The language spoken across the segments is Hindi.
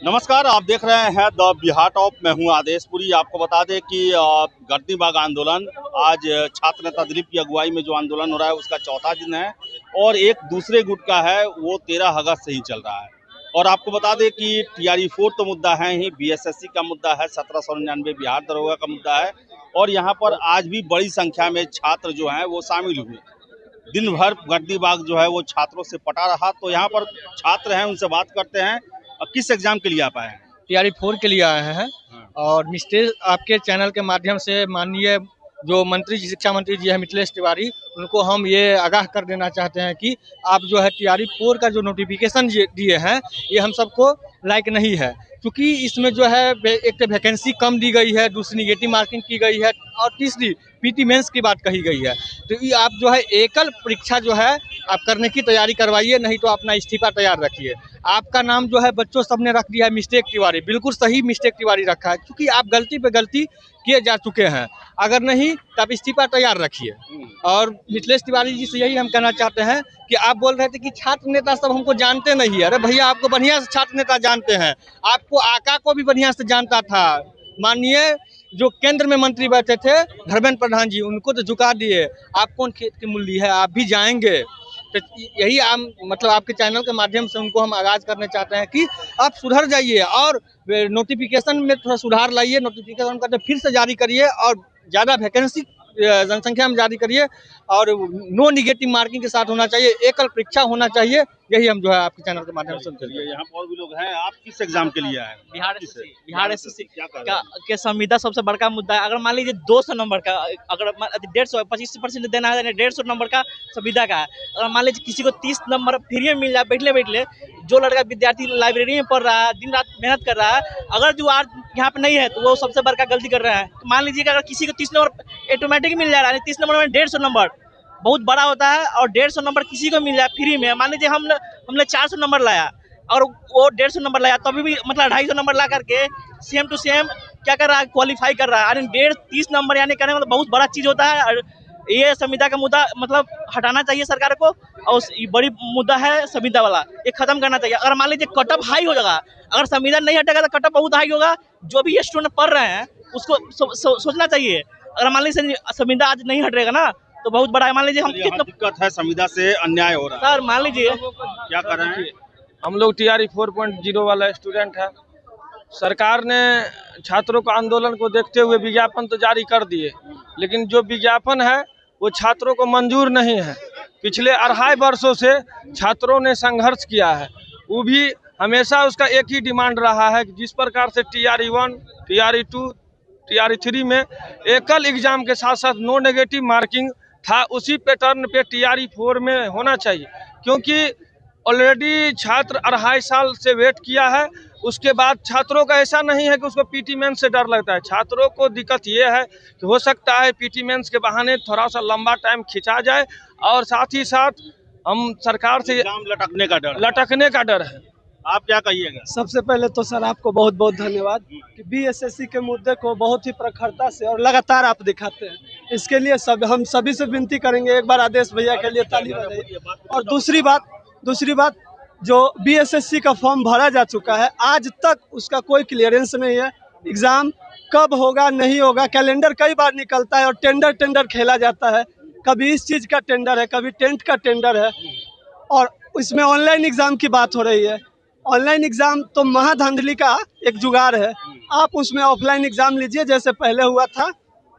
नमस्कार, आप देख रहे हैं द बिहार टॉप। मैं हूं आदेशपुरी। आपको बता दें कि गर्दनी बाग आंदोलन आज छात्र नेता दिलीप की अगुवाई में जो आंदोलन हो रहा है उसका चौथा दिन है और एक दूसरे गुट का है वो 13 अगस्त से ही चल रहा है। और आपको बता दें कि TRE 4 तो मुद्दा है ही, BSSC का मुद्दा है, 1799 बिहार दरोगा का मुद्दा है और यहाँ पर आज भी बड़ी संख्या में छात्र जो हैं वो शामिल हुए। दिन भर गर्दनी बाग जो है वो छात्रों से पटा रहा। तो यहाँ पर छात्र हैं, उनसे बात करते हैं। किस एग्जाम के लिए आप आए हैं? TRE 4 के लिए आए हैं। और मिस्टर आपके चैनल के माध्यम से माननीय जो मंत्री जी, शिक्षा मंत्री जी है मिथिलेश तिवारी, उनको हम ये आगाह कर देना चाहते हैं कि आप जो है TRE 4 का जो नोटिफिकेशन दिए हैं ये हम सबको लायक नहीं है, क्योंकि इसमें जो है एक तो वैकेंसी कम दी गई है, दूसरी निगेटिव मार्किंग की गई है और तीसरी PT मेंस की बात कही गई है। तो ये आप जो है एकल परीक्षा जो है आप करने की तैयारी करवाइए, नहीं तो अपना इस्तीफा तैयार रखिए। आपका नाम जो है बच्चों सब ने रख दिया है मिस्टेक तिवारी, बिल्कुल सही मिस्टेक तिवारी रखा है, क्योंकि आप गलती पे गलती किए जा चुके हैं। अगर नहीं तो आप इस्तीफा तैयार रखिए। और मिथिलेश तिवारी जी से यही हम कहना चाहते हैं कि आप बोल रहे थे कि छात्र नेता सब हमको जानते नहीं है। अरे भैया, आपको बढ़िया से छात्र नेता जानते हैं, आपको आका को भी बढ़िया से जानता था। माननीय जो केंद्र में मंत्री बैठे थे धर्मेंद्र प्रधान जी, उनको तो झुका दिए। आप कौन खेत की मूली है, आप भी जाएंगे। तो यही मतलब आपके चैनल के माध्यम से उनको हम आगाज करने चाहते हैं कि आप सुधर जाइए और नोटिफिकेशन में थोड़ा सुधार लाइए। नोटिफिकेशन का फिर से जारी करिए और ज़्यादा वैकेंसी जनसंख्या में जारी करिए और नो निगेटिव मार्किंग के साथ होना चाहिए, एकल परीक्षा होना चाहिए। यही हम जो है आपके चैनल के माध्यम से करिए। यहाँ पर भी लोग हैं। आप किस एग्जाम के लिए आए? बिहार SSC के संविदा सबसे बड़का मुद्दा है। अगर मान लीजिए 200 नंबर का, अगर 150-25% देना है, 150 नंबर का संविदा का है। अगर मान लीजिए किसी को 30 नंबर फ्री में मिल जाए बैठले, जो लड़का विद्यार्थी लाइब्रेरी में पढ़ रहा है, दिन रात मेहनत कर रहा है, अगर जो आज यहाँ पे नहीं है तो वो सबसे बड़का गलती कर रहा है। तो मान लीजिए अगर किसी को 30 नंबर ऑटोमेटिक मिल जा रहा है, 30 नंबर में 150 नंबर बहुत बड़ा होता है और 150 नंबर किसी को मिल जाए फ्री में। मान लीजिए हमने 400 नंबर लाया और वो 150 नंबर लाया, तभी भी मतलब 250 नंबर ला करके सेम टू सेम क्या कर रहा है, क्वालिफाई कर रहा है। यानी 30 नंबर यानी करने मतलब बहुत बड़ा चीज़ होता है। और ये संविदा का मुद्दा मतलब हटाना चाहिए सरकार को, और ये बड़ी मुद्दा है संविदा वाला, ये खत्म करना चाहिए। अगर मान लीजिए कट ऑफ हाई हो जाएगा, अगर संविदा नहीं हटेगा तो कट ऑफ बहुत हाई होगा। जो भी स्टूडेंट पढ़ रहे हैं उसको सोचना चाहिए। अगर मान लीजिए संविदा आज नहीं हटेगा ना तो बहुत बड़ा है। मान लीजिए हम कितना दिक्कत है, संविदा से अन्याय हो रहा है। सर मान लीजिए क्या कर रहे हैं हम लोग TRE 4.0 वाला स्टूडेंट है। सरकार ने छात्रों को आंदोलन को देखते हुए विज्ञापन तो जारी कर दिए, लेकिन जो विज्ञापन है वो छात्रों को मंजूर नहीं है। पिछले 2.5 वर्षों से छात्रों ने संघर्ष किया है, वो भी हमेशा उसका एक ही डिमांड रहा है कि जिस प्रकार से TRE 1, TRE 2, TRE 3 में एकल एग्जाम के साथ साथ नो नेगेटिव मार्किंग था, उसी पैटर्न पे TRE 4 में होना चाहिए। क्योंकि ऑलरेडी छात्र 2.5 साल से वेट किया है, उसके बाद छात्रों का ऐसा नहीं है कि उसको PT मेंस से डर लगता है। छात्रों को दिक्कत ये है कि हो सकता है PT मेंस के बहाने थोड़ा सा लंबा टाइम खिंचा जाए, और साथ ही साथ हम सरकार से लटकने का डर है। आप क्या कहिएगा? सबसे पहले तो सर आपको बहुत बहुत धन्यवाद कि BSSC के मुद्दे को बहुत ही प्रखरता से और लगातार आप दिखाते हैं। इसके लिए हम सभी से विनती करेंगे, एक बार आदेश भैया के लिए ताली बजाइए। और दूसरी बात जो BSSC का फॉर्म भरा जा चुका है, आज तक उसका कोई क्लियरेंस नहीं है। एग्ज़ाम कब होगा नहीं होगा, कैलेंडर कई बार निकलता है और टेंडर खेला जाता है। कभी इस चीज़ का टेंडर है, कभी टेंट का टेंडर है, और इसमें ऑनलाइन एग्ज़ाम की बात हो रही है। ऑनलाइन एग्ज़ाम तो महाधांधली का एक जुगाड़ है। आप उसमें ऑफलाइन एग्ज़ाम लीजिए जैसे पहले हुआ था,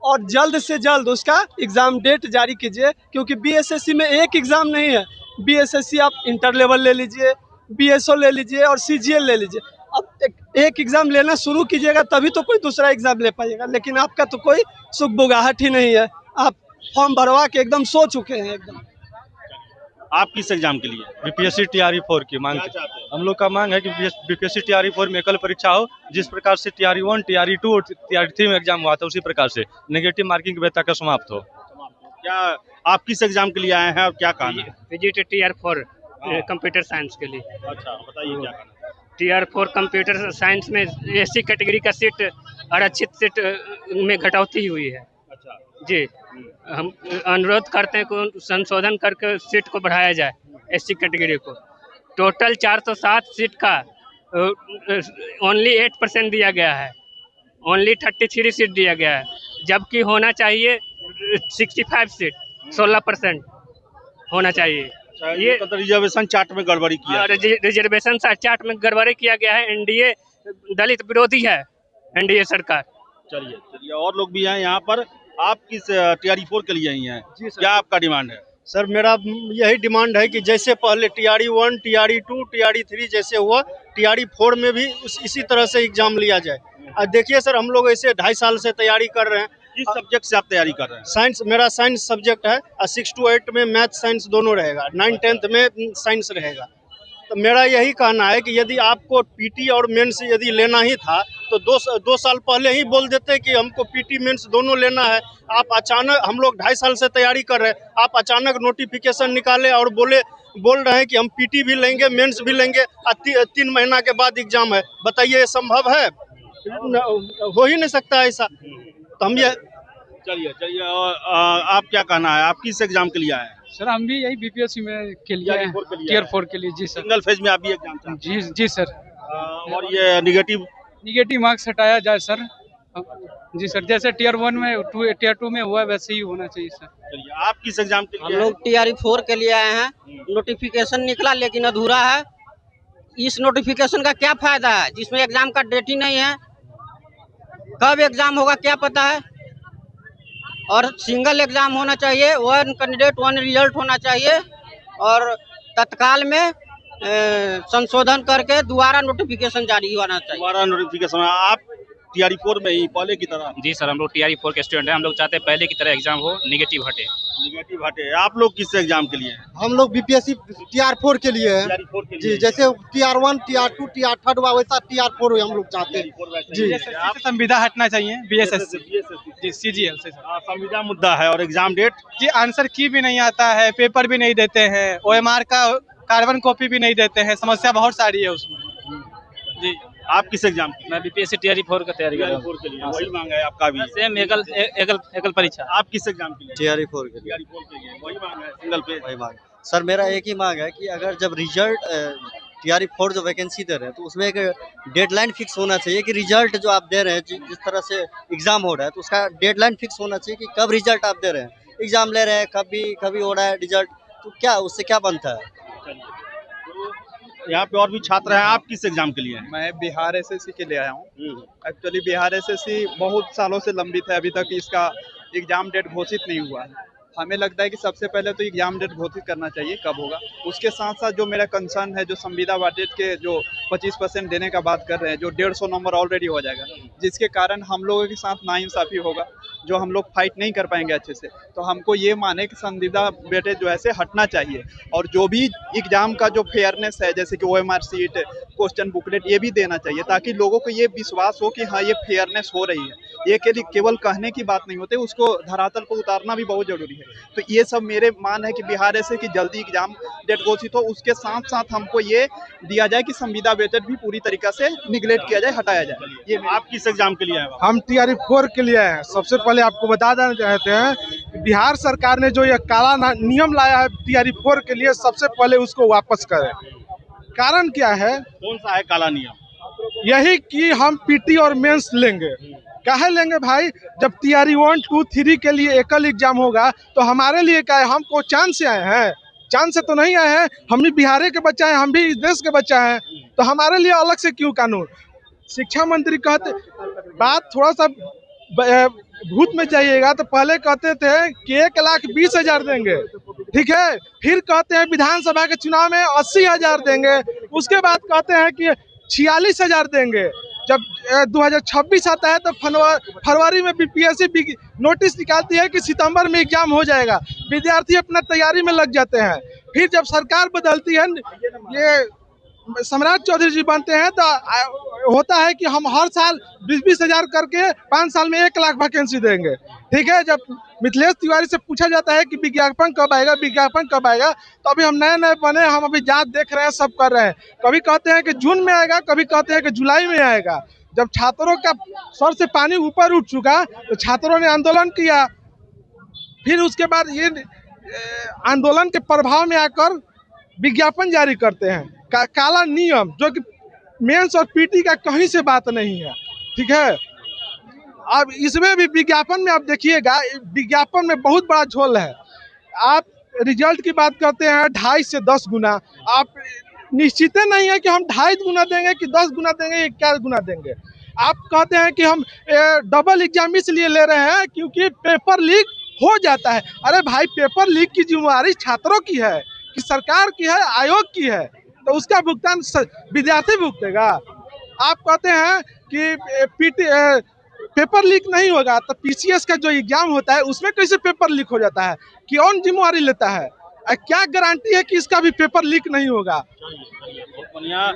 और जल्द से जल्द उसका एग्ज़ाम डेट जारी कीजिए, क्योंकि BSSC में एक एग्ज़ाम नहीं है। BSSC आप इंटर लेवल ले लीजिए, BSO ले लीजिए और CGL ले लीजिए। अब एक एग्ज़ाम लेना शुरू कीजिएगा तभी तो कोई दूसरा एग्ज़ाम ले पाइएगा, लेकिन आपका तो कोई सुगबुगाहट ही नहीं है। आप फॉर्म भरवा के एकदम सो चुके हैं एकदम। आप किस एग्जाम के लिए? BPSC TRE 4 की मांग। हम लोग का मांग है कि BPSC TRE 4 में एकल परीक्षा हो, जिस प्रकार से TRE 1, TRE 2 और TRE 3 में एग्जाम हुआ था, उसी प्रकार से नेगेटिव मार्किंग की वैधता का समाप्त हो। क्या आप किस एग्जाम के लिए आए हैं और क्या कहना है? VGT TR 4 कंप्यूटर साइंस के लिए। अच्छा, बताइए क्या कहना है? TR 4 कंप्यूटर साइंस में SC कैटेगरी का सीट आरक्षित सीट में घटौती हुई है। अच्छा जी, हम अनुरोध करते हैं कि संशोधन करके सीट को बढ़ाया जाए। SC कैटेगरी को टोटल 407 सीट का ओनली 8% दिया गया है, ओनली 33 सीट दिया गया है, जबकि होना चाहिए 65 सीट, 16% होना चाहिए। ये तो रिजर्वेशन चार्ट में गड़बड़ी किया है। रिजर्वेशन चार्ट में गड़बड़ी किया गया है। एनडीए दलित विरोधी है, एनडीए सरकार। चलिए और लोग भी हैं यहाँ पर। आप किस टीआरई 4 के लिए आई हैं? जी सर। क्या आपका डिमांड है? सर मेरा यही डिमांड है कि जैसे पहले टीआरई 1, टीआरई 2, टीआरई 3 जैसे हुआ, टीआरई 4 में भी इसी तरह से एग्जाम लिया जाए। देखिए सर, हम लोग ऐसे 2.5 साल से तैयारी कर रहे हैं। किस सब्जेक्ट से आप तैयारी कर रहे हैं? साइंस, मेरा साइंस सब्जेक्ट है, 6 to 8 में मैथ साइंस दोनों रहेगा, 9, 10th में साइंस रहेगा। तो मेरा यही कहना है कि यदि आपको पीटी और मेंस यदि लेना ही था तो दो साल पहले ही बोल देते कि हमको पीटी मेंस दोनों लेना है। आप अचानक, हम लोग 2.5 साल से तैयारी कर रहे हैं, आप अचानक नोटिफिकेशन निकाले और बोल रहे हैं कि हम पीटी भी लेंगे, मेंस भी लेंगे, 3 महीना के बाद एग्जाम है। बताइए, ये संभव है? हो ही नहीं सकता ऐसा। तो हम ये चलिए और आप क्या कहना है? आप किस एग्जाम के लिए आए हैं? सर हम भी यही बीपीएससी में के लिए टीआरई 4 के लिए टियर 4 के लिए। जी सर। सिंगल फेज में आप भी एग्जाम चाहते जी जी सर। हैं? और ये निगेटिव मार्क्स हटाया जाए सर। जी सर, जैसे टियर 1 में टियर 2 में हुआ वैसे ही होना चाहिए सर। चलिए, आप किस एग्जाम के हम लिए? लोग टीआरई 4 के लिए आए हैं। नोटिफिकेशन निकला लेकिन अधूरा है। इस नोटिफिकेशन का क्या फायदा है जिसमें एग्जाम का डेट ही नहीं है? कब एग्जाम होगा क्या पता है? और सिंगल एग्जाम होना चाहिए, 1 कैंडिडेट 1 रिजल्ट होना चाहिए, और तत्काल में संशोधन करके दोबारा नोटिफिकेशन जारी होना चाहिए। दोबारा नोटिफिकेशन। आप टीआरई 4 में ही पहले की तरह? जी सर, हम लोग टीआरई 4 के स्टूडेंट हैं। हम लोग चाहते हैं पहले की तरह एग्जाम हो, निगेटिव हटे। निगेटिव हटे। आप लोग किस एग्जाम के लिए हैं? हम लोग बीपीएससी टीआर 4 के लिए हैं। टीआरई 4 के लिए। जी, जैसे टीआर 1, टीआर 2, टीआर 3 हुआ वैसा टीआर 4 हम लोग चाहते हैं। जी, आप संविदा हटना चाहिए बीएसएससी। जी सीजीएल से सर। संविदा मुद्दा है। और एग्जाम डेट? जी, आंसर की भी नहीं आता है, पेपर भी नहीं देते हैं, ओएमआर का कार्बन कॉपी भी नहीं देते हैं, समस्या बहुत सारी है उसमें। जी। आप किस एग्जाम के? मैं बीपीएससी टीआरई 4 का तैयारी कर रहा हूँ। टीआरई 4 के लिए वही मांग है आपका भी? सेम एकल परीक्षा। आप किस एग्जाम के लिए? टीआरई 4 के लिए। टीआरई 4 के लिए वही मांग है, सिंगल पेज वही मांग। सर मेरा एक ही मांग है कि अगर जब रिजल्ट टीआरई 4 जो वैकेंसी दे रहे हैं तो उसमें एक डेडलाइन फिक्स होना चाहिए कि रिजल्ट जो आप दे रहे हैं, जिस तरह से एग्जाम हो रहा है तो उसका डेडलाइन फिक्स होना चाहिए कि कब रिजल्ट आप दे रहे हैं। एग्जाम ले रहे हैं, कभी हो रहा है रिजल्ट, तो क्या उससे क्या बनता है? यहाँ पे और भी छात्र हैं। आप किस एग्जाम के लिए हैं? मैं बिहार एसएससी के लिए आया हूँ। एक्चुअली बिहार एसएससी बहुत सालों से लंबित है, अभी तक इसका एग्जाम डेट घोषित नहीं हुआ है। हमें लगता है कि सबसे पहले तो एग्जाम डेट घोषित करना चाहिए, कब होगा। उसके साथ साथ जो मेरा कंसर्न है, जो संविदा वाटेज के जो 25% देने का बात कर रहे हैं, जो 150 नंबर ऑलरेडी हो जाएगा, जिसके कारण हम लोगों के साथ नाइंसाफी होगा, जो हम लोग फाइट नहीं कर पाएंगे अच्छे से। तो हमको ये माने कि संविदा वेटेज जो है से हटना चाहिए, और जो भी एग्जाम का जो फेयरनेस है, जैसे कि ओएमआर सीट, क्वेश्चन बुकलेट, ये भी देना चाहिए, ताकि लोगों को ये विश्वास हो कि हाँ ये फेयरनेस हो रही है। ये केवल कहने की बात नहीं होती, उसको धरातल पर उतारना भी बहुत जरूरी है। तो ये सब मेरे मान है कि बिहार ऐसे कि जल्दी एग्जाम डेट घोषित हो, उसके साथ साथ हमको ये दिया जाए कि संविदा वेटेज भी पूरी तरीका से निगलेक्ट किया जाए, हटाया जाए। ये आप किस एग्जाम के लिए आए? हम टीआरई 4 के लिए हैं। सबसे पहले आपको बता देना चाहते हैं, बिहार सरकार ने जो ये काला नियम लाया है टीआरई 4 के लिए, सबसे पहले उसको वापस करें। कारण क्या है? कौन सा है काला नियम? यही कि हम पीटी और मेंस लेंगे। काहे लेंगे भाई? जब टीआरई 1, 2, 3 के लिए एकल एग्जाम होगा तो हमारे लिए क्या है? हम को चांद से आए हैं? चांद से तो नहीं आए हैं। हम भी बिहार के बच्चा हैं, हम भी इस देश के बच्चा हैं, तो हमारे लिए अलग से क्यों कानून? शिक्षा मंत्री कहते, बात थोड़ा सा भूत में जाइएगा तो पहले कहते थे कि 1,20,000 देंगे, ठीक है। फिर कहते हैं विधानसभा के चुनाव में 80,000 देंगे। उसके बाद कहते हैं कि 46,000 देंगे। जब 2026 आता है तो फरवरी में बीपीएससी नोटिस निकालती है कि सितंबर में एग्जाम हो जाएगा। विद्यार्थी अपना तैयारी में लग जाते हैं। फिर जब सरकार बदलती है, ये सम्राट चौधरी जी बनते हैं, तो होता है कि हम हर साल 20,000 करके 5 साल में 1 लाख वैकेंसी देंगे, ठीक है। जब मिथिलेश तिवारी से पूछा जाता है कि विज्ञापन कब आएगा, विज्ञापन कब आएगा, तो अभी हम नए बने, हम अभी जांच देख रहे हैं, सब कर रहे हैं। कभी कहते हैं कि जून में आएगा, कभी कहते हैं कि जुलाई में आएगा। जब छात्रों का सर से पानी ऊपर उठ चुका तो छात्रों ने आंदोलन किया। फिर उसके बाद ये आंदोलन के प्रभाव में आकर विज्ञापन जारी करते हैं, काला नियम, जो कि मेंस और पीटी का कहीं से बात नहीं है, ठीक है। अब इसमें भी विज्ञापन में आप देखिएगा, विज्ञापन में बहुत बड़ा झोल है। आप रिजल्ट की बात करते हैं 2.5 से 10 गुना, आप निश्चित नहीं है कि हम 2.5 गुना देंगे कि 10 गुना देंगे या क्या गुना देंगे। आप कहते हैं कि हम डबल एग्जाम इसलिए ले रहे हैं क्योंकि पेपर लीक हो जाता है। अरे भाई, पेपर लीक की जिम्मेवारी छात्रों की है कि सरकार की है, आयोग की है, तो उसका भुगतान विद्यार्थी भुगतेगा। आप कहते हैं कि पेपर लीक नहीं होगा, तो पीसीएस का जो एग्जाम होता है उसमें कैसे पेपर लीक हो जाता है, कौन जिम्मेवारी लेता है? क्या गारंटी है कि इसका भी पेपर लीक नहीं होगा? बहुत बढ़िया।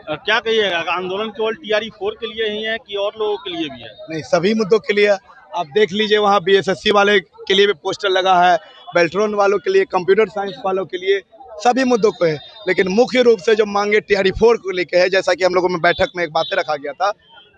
क्या कहिएगा, आंदोलन केवल टीआरई 4 के लिए ही है कि और लोगों के लिए भी है? नहीं, सभी मुद्दों के लिए। आप देख लीजिए, वहाँ बीएसएससी वाले के लिए भी पोस्टर लगा है, बेल्ट्रॉन वालों के लिए, कंप्यूटर साइंस वालों के लिए, सभी मुद्दों को है। लेकिन मुख्य रूप से जो मांगे टीआरई 4 को लेकर है, जैसा कि हम लोगों में बैठक में एक बातें रखा गया था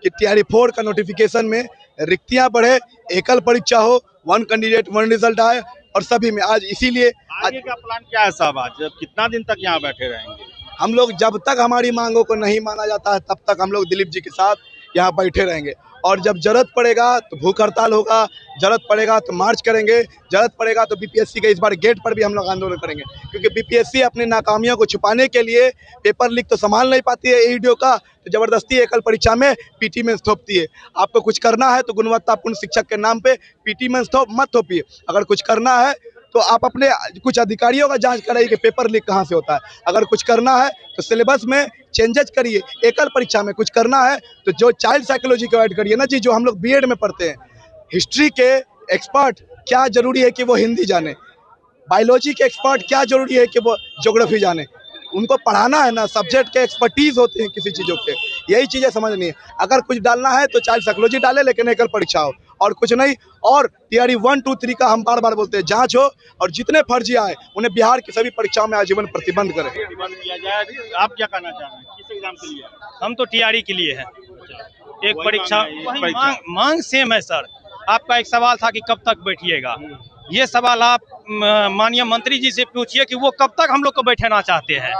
कि टीआरई 4 का नोटिफिकेशन में रिक्तियां बढ़े, एकल परीक्षा हो, 1 कैंडिडेट 1 रिजल्ट आए, और सभी में आज इसीलिए आगे का प्लान क्या है साहब? आज कितना दिन तक यहाँ बैठे रहेंगे? हम लोग जब तक हमारी मांगों को नहीं माना जाता है तब तक हम लोग दिलीप जी के साथ यहाँ बैठे रहेंगे, और जब जरूरत पड़ेगा तो भूख हड़ताल होगा, जरूरत पड़ेगा तो मार्च करेंगे, जरूरत पड़ेगा तो बीपीएससी के इस बार गेट पर भी हम लोग आंदोलन करेंगे, क्योंकि बीपीएससी अपनी नाकामियों को छुपाने के लिए पेपर लीक तो संभाल नहीं पाती है ईडीओ का, तो जबरदस्ती एकल परीक्षा में पीटी मेंस थोपती है। आपको कुछ करना है तो गुणवत्तापूर्ण शिक्षक के नाम पे पीटी मेंस मत थोपिए। अगर कुछ करना है तो आप अपने कुछ अधिकारियों का जांच कराइए कि पेपर लीक कहाँ से होता है। अगर कुछ करना है तो सिलेबस में चेंजेस करिए। एकल परीक्षा में कुछ करना है तो जो चाइल्ड साइकोलॉजी को ऐड करिए ना जी, जो हम लोग बीएड में पढ़ते हैं। हिस्ट्री के एक्सपर्ट क्या जरूरी है कि वो हिंदी जाने, बायोलॉजी के एक्सपर्ट क्या जरूरी है कि वो ज्योग्राफी जाने। उनको पढ़ाना है ना, सब्जेक्ट के एक्सपर्टीज होते हैं किसी चीज़ों के, यही चीज़ें समझनी है। अगर कुछ डालना है तो चाइल्ड साइकोलॉजी डाले, लेकिन एकल परीक्षा हो और कुछ नहीं। और टीआरई 1, 2, 3 का हम बार बार बोलते हैं जांच हो, और जितने फर्जी आए उन्हें बिहार की सभी परीक्षाओं में आजीवन प्रतिबंध करें। प्रतिबंध किया जाए। आप क्या कहना चाह रहे हैं, किस एग्जाम के लिए? हम तो टीआरई के लिए हैं। एक परीक्षा मांग सेम है सर। आपका एक सवाल था कि कब तक बैठिएगा, ये सवाल आप माननीय मंत्री जी से पूछिए कि वो कब तक हम लोग को बैठाना चाहते हैं,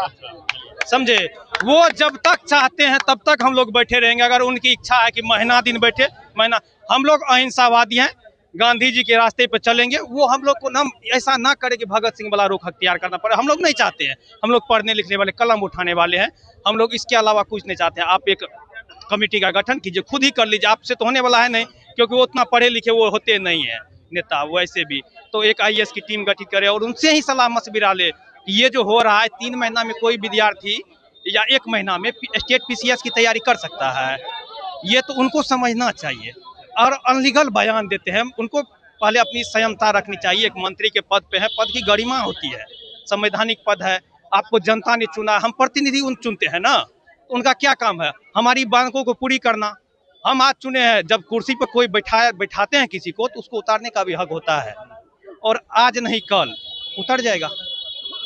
समझे। वो जब तक चाहते हैं तब तक हम लोग बैठे रहेंगे। अगर उनकी इच्छा है कि महीना दिन बैठे, महीना, हम लोग अहिंसावादी हैं, गांधी जी के रास्ते पर चलेंगे। वो हम लोग को ना ऐसा ना करे कि भगत सिंह वाला रुख अख्तियार करना पड़े, हम लोग नहीं चाहते हैं। हम लोग पढ़ने लिखने वाले, कलम उठाने वाले हैं, हम लोग इसके अलावा कुछ नहीं चाहते हैं। आप एक कमेटी का गठन कीजिए, खुद ही कर लीजिए, आपसे तो होने वाला है नहीं, क्योंकि वो उतना पढ़े लिखे वो होते नहीं है नेता। वैसे भी तो एक आईएएस की टीम गठित करे और उनसे ही सलाह मशविरा ले कि ये जो हो रहा है 3 महीना में कोई विद्यार्थी या 1 महीना में स्टेट पीसीएस की तैयारी कर सकता है, ये तो उनको समझना चाहिए। और अनलीगल बयान देते हैं, उनको पहले अपनी संयमता रखनी चाहिए। एक मंत्री के पद पे है, पद की गरिमा होती है, संवैधानिक पद है, आपको जनता ने चुना, हम प्रतिनिधि उन चुनते हैं ना, उनका क्या काम है हमारी मांगों को पूरी करना। हम आज चुने हैं, जब कुर्सी पर कोई बैठाते हैं किसी को तो उसको उतारने का भी हक होता है, और आज नहीं कल उतर जाएगा।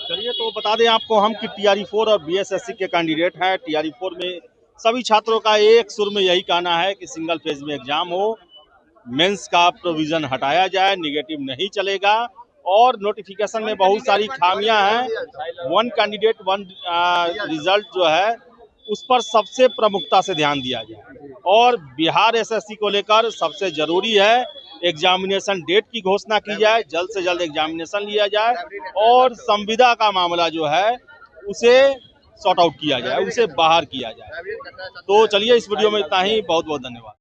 चलिए, तो बता दें आपको हम कि टीआरई 4 और बीएसएससी के कैंडिडेट हैं। टीआरई 4 में सभी छात्रों का एक सुर में यही कहना है कि सिंगल फेज में एग्जाम हो, मेंस का प्रोविजन हटाया जाए, निगेटिव नहीं चलेगा, और नोटिफिकेशन में बहुत सारी खामियां हैं। 1 कैंडिडेट 1 रिजल्ट जो है उस पर सबसे प्रमुखता से ध्यान दिया जाए, और बिहार एसएससी को लेकर सबसे जरूरी है एग्जामिनेशन डेट की घोषणा की जाए, जल्द से जल्द एग्जामिनेशन लिया जाए, और संविदा का मामला जो है उसे सॉर्ट आउट किया जाए, उसे बाहर किया जाए। तो चलिए, इस वीडियो में इतना ही। बहुत बहुत धन्यवाद।